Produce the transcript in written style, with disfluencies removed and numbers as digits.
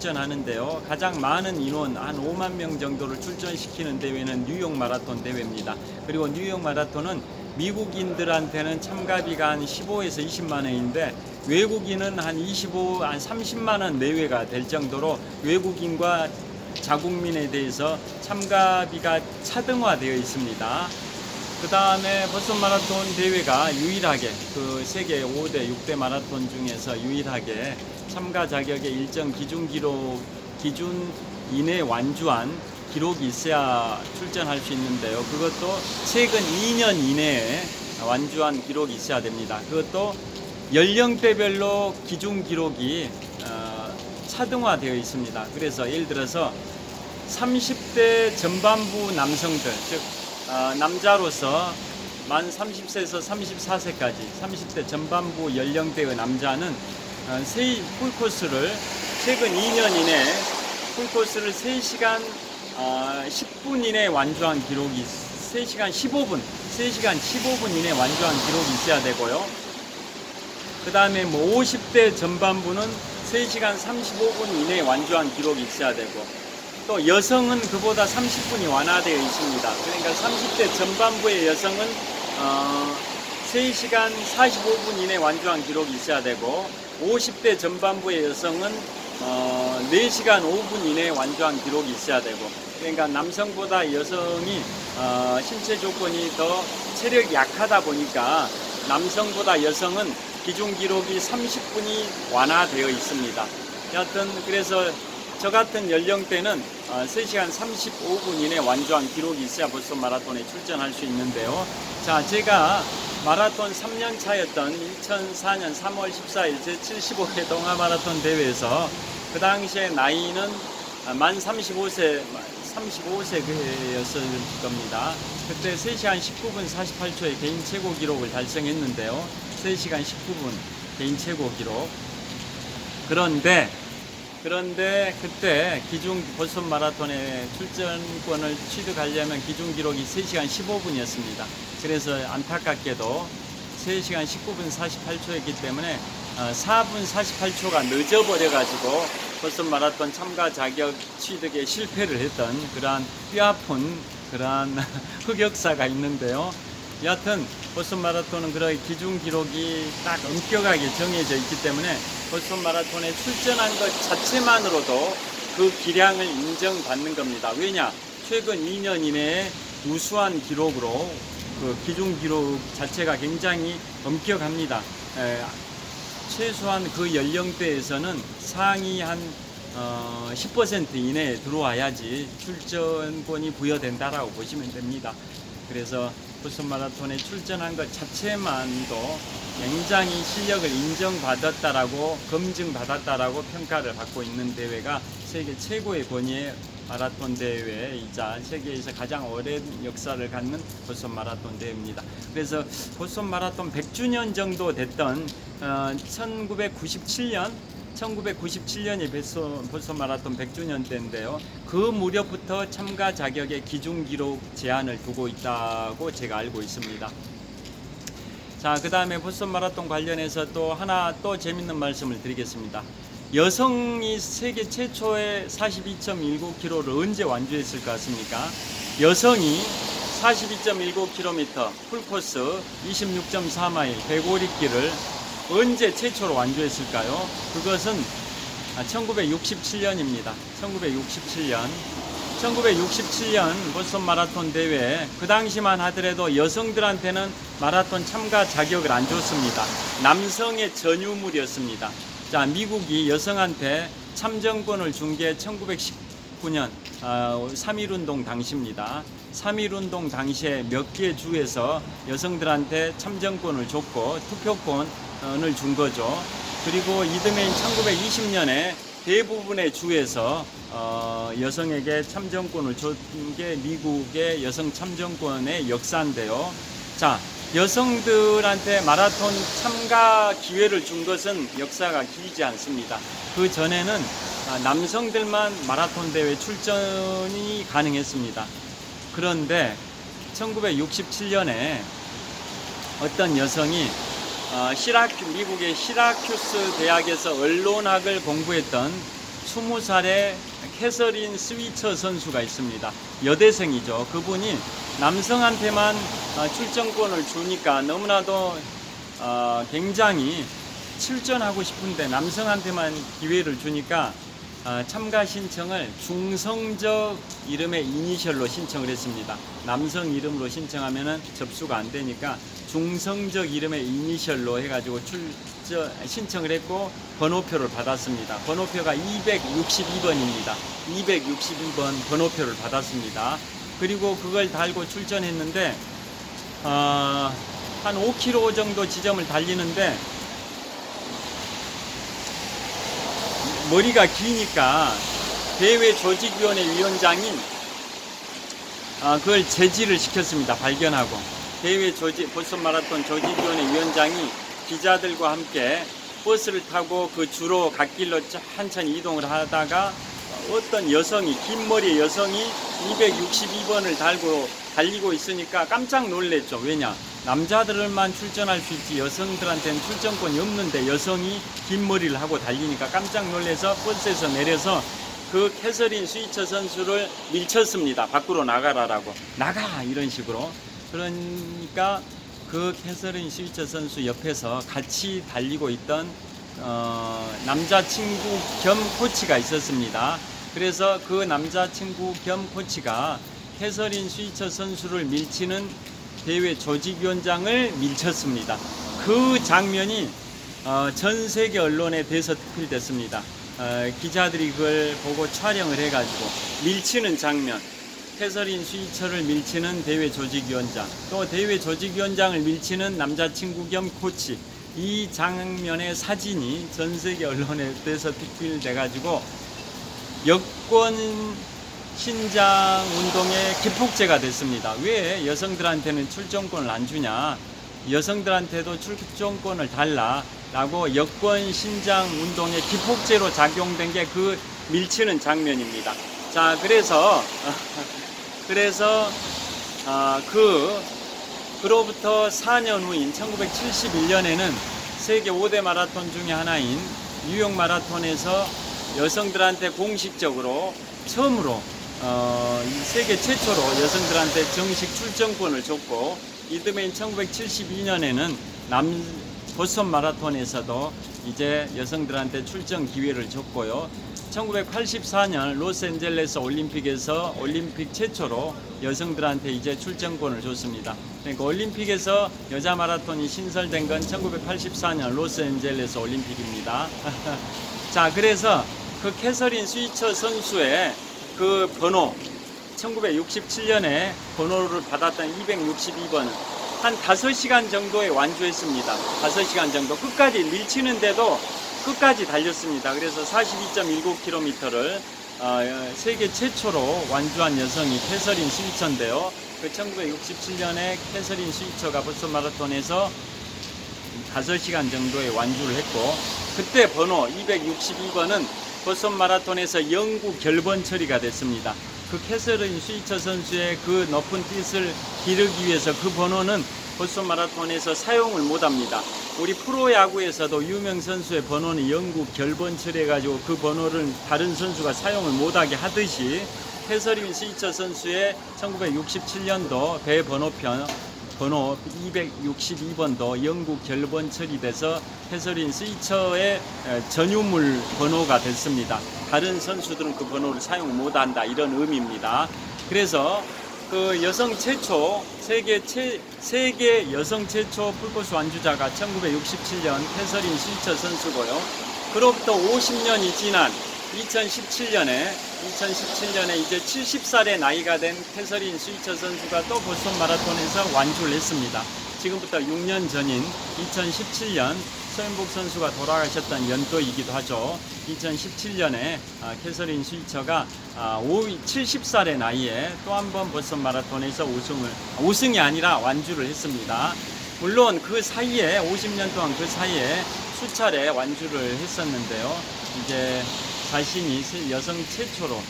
출전하는데요. 가장 많은 인원 한 5만 명 정도를 출전시키는 대회는 뉴욕 마라톤 대회입니다. 그리고 뉴욕 마라톤은 미국인들한테는 참가비가 한 15에서 20만 원인데 외국인은 한 30만 원 내외가 될 정도로 외국인과 자국민에 대해서 참가비가 차등화되어 있습니다. 그 다음에 보스턴 마라톤 대회가 유일하게 그 세계 5대, 6대 마라톤 중에서 유일하게 참가 자격의 일정 기준 이내 완주한 기록이 있어야 출전할 수 있는데요. 그것도 최근 2년 이내에 완주한 기록이 있어야 됩니다. 그것도 연령대별로 기준 기록이 차등화되어 있습니다. 그래서 예를 들어서 30대 전반부 남성들, 즉 남자로서 만 30세에서 34세까지 30대 전반부 연령대의 남자는 풀코스를 최근 2년 이내에 풀코스를 3시간 10분 이내에 완주한 기록이 3시간 15분 이내에 완주한 기록이 있어야 되고요. 그 다음에 50대 전반부는 3시간 35분 이내에 완주한 기록이 있어야 되고, 또 여성은 그보다 30분이 완화되어 있습니다. 그러니까 30대 전반부의 여성은 3시간 45분 이내에 완주한 기록이 있어야 되고, 50대 전반부의 여성은 4시간 5분 이내에 완주한 기록이 있어야 되고, 그러니까 남성보다 여성이 신체 조건이 더 체력이 약하다 보니까 남성보다 여성은 기준 기록이 30분이 완화되어 있습니다. 여하튼 그래서 저 같은 연령대는 3시간 35분 이내에 완주한 기록이 있어야 보스턴 마라톤에 출전할 수 있는데요. 자, 제가 마라톤 3년 차였던 2004년 3월 14일 제75회 동아 마라톤 대회에서 그 당시에 나이는 만 35세였을 겁니다. 그때 3시간 19분 48초의 개인 최고 기록을 달성했는데요. 3시간 19분 개인 최고 기록. 그런데 그때 보스턴 마라톤에 출전권을 취득하려면 기준 기록이 3시간 15분이었습니다. 그래서 안타깝게도 3시간 19분 48초였기 때문에 4분 48초가 늦어버려가지고 보스턴 마라톤 참가 자격 취득에 실패를 했던 그러한 뼈아픈 그러한 흑역사가 있는데요. 여하튼 보스턴 마라톤은 그런 기준 기록이 딱 엄격하게 정해져 있기 때문에 보스턴 마라톤에 출전한 것 자체만으로도 그 기량을 인정받는 겁니다. 왜냐? 최근 2년 이내에 우수한 기록으로 그 기준 기록 자체가 굉장히 엄격합니다. 최소한 그 연령대에서는 상위 한 10% 이내에 들어와야지 출전권이 부여된다라고 보시면 됩니다. 그래서 보스턴 마라톤에 출전한 것 자체만도 굉장히 실력을 인정받았다라고 검증받았다라고 평가를 받고 있는 대회가 세계 최고의 권위의 마라톤 대회이자 세계에서 가장 오랜 역사를 갖는 보스턴 마라톤 대회입니다. 그래서 보스턴 마라톤 100주년 정도 됐던 1997년이 보스턴 마라톤 100주년 때인데요. 그 무렵부터 참가 자격의 기준 기록 제한을 두고 있다고 제가 알고 있습니다. 자, 그 다음에 보스턴 마라톤 관련해서 또 재밌는 말씀을 드리겠습니다. 여성이 세계 최초의 42.19km를 언제 완주했을 것 같습니까? 여성이 42.19km 풀코스 26.4마일 105리길을 언제 최초로 완주했을까요? 그것은 1967년입니다. 1967년 보스턴 마라톤 대회, 그 당시만 하더라도 여성들한테는 마라톤 참가 자격을 안 줬습니다. 남성의 전유물이었습니다. 자, 미국이 여성한테 참정권을 준 게 1919년 3.1운동 당시입니다. 3.1운동 당시에 몇 개 주에서 여성들한테 참정권을 줬고 투표권을 준 거죠. 그리고 이듬해인 1920년에 대부분의 주에서 여성에게 참정권을 준 게 미국의 여성 참정권의 역사인데요. 자, 여성들한테 마라톤 참가 기회를 준 것은 역사가 길지 않습니다. 그 전에는 남성들만 마라톤 대회 출전이 가능했습니다. 그런데 1967년에 어떤 여성이 미국의 시라큐스 대학에서 언론학을 공부했던 20살의 캐서린 스위처 선수가 있습니다. 여대생이죠. 그분이 남성한테만 출전권을 주니까 너무나도 굉장히 출전하고 싶은데 남성한테만 기회를 주니까 참가 신청을 중성적 이름의 이니셜로 신청을 했습니다. 남성 이름으로 신청하면은 접수가 안 되니까 중성적 이름의 이니셜로 해가지고 신청을 했고 번호표를 받았습니다. 번호표가 262번입니다. 262번 번호표를 받았습니다. 그리고 그걸 달고 출전했는데 한 5km 정도 지점을 달리는데 머리가 기니까 대회 조직위원회 위원장이 그걸 제지를 시켰습니다. 발견하고 대회 보스턴 마라톤 조직위원회 위원장이 기자들과 함께 버스를 타고 그 주로 갓길로 천천히 이동을 하다가 어떤 여성이 긴 머리의 여성이 262번을 달리고 있으니까 깜짝 놀랐죠. 왜냐? 남자들만 출전할 수 있지 여성들한테는 출전권이 없는데 여성이 긴 머리를 하고 달리니까 깜짝 놀라서 버스에서 내려서 그 캐서린 스위처 선수를 밀쳤습니다. 밖으로 나가라라고. 나가! 이런 식으로. 그러니까 그 캐서린 스위처 선수 옆에서 같이 달리고 있던 남자친구 겸 코치가 있었습니다. 그래서 그 남자친구 겸 코치가 캐서린 스위처 선수를 밀치는 대회 조직위원장을 밀쳤습니다. 그 장면이 전 세계 언론에 대서특필됐습니다. 기자들이 그걸 보고 촬영을 해가지고 밀치는 장면, 캐서린 스위처를 밀치는 대회 조직위원장, 또 대회 조직위원장을 밀치는 남자친구 겸 코치, 이 장면의 사진이 전 세계 언론에 대서특필돼가지고 여권 신장 운동의 기폭제가 됐습니다. 왜 여성들한테는 출전권을 안 주냐? 여성들한테도 출전권을 달라라고 여권 신장 운동의 기폭제로 작용된 게 그 밀치는 장면입니다. 자, 그로부터 4년 후인 1971년에는 세계 5대 마라톤 중에 하나인 뉴욕 마라톤에서 여성들한테 공식적으로 처음으로 세계 최초로 여성들한테 정식 출전권을 줬고, 이듬해인 1972년에는 보스턴 마라톤에서도 이제 여성들한테 출전 기회를 줬고요. 1984년 로스앤젤레스 올림픽에서 올림픽 최초로 여성들한테 이제 출전권을 줬습니다. 그러니까 올림픽에서 여자 마라톤이 신설된 건 1984년 로스앤젤레스 올림픽입니다. 자, 그래서 그 캐서린 스위처 선수의 그 번호, 1967년에 번호를 받았던 262번, 한 5시간 정도에 완주했습니다. 5시간 정도. 끝까지 밀치는데도 끝까지 달렸습니다. 그래서 42.19km를 세계 최초로 완주한 여성이 캐서린 스위처인데요. 그 1967년에 캐서린 스위처가 보스턴 마라톤에서 5시간 정도에 완주를 했고, 그때 번호 262번은 보스턴 마라톤에서 영구 결번 처리가 됐습니다. 그 캐서린 스위처 선수의 그 높은 뜻을 기르기 위해서 그 번호는 보스턴 마라톤에서 사용을 못합니다. 우리 프로야구에서도 유명 선수의 번호는 영구 결번 처리해가지고 그 번호를 다른 선수가 사용을 못하게 하듯이 캐서린 스위처 선수의 1967년도 배번호편 번호 262번도 영구 결번 처리돼서 캐서린 스위처의 전유물 번호가 됐습니다. 다른 선수들은 그 번호를 사용 못한다, 이런 의미입니다. 그래서 그 여성 최초 세계 여성 최초 풀코스 완주자가 1967년 캐서린 스위처 선수고요. 그로부터 50년이 지난 2017년에 이제 70살의 나이가 된 캐서린 스위처 선수가 또 보스턴 마라톤에서 완주를 했습니다. 지금부터 6년 전인 2017년 서윤복 선수가 돌아가셨던 연도이기도 하죠. 2017년에 캐서린 스위처가 70살의 나이에 또 한 번 보스턴 마라톤에서 우승이 아니라 완주를 했습니다. 물론 그 사이에 50년 동안 그 사이에 수차례 완주를 했었는데요. 이제 자신이 여성 최초로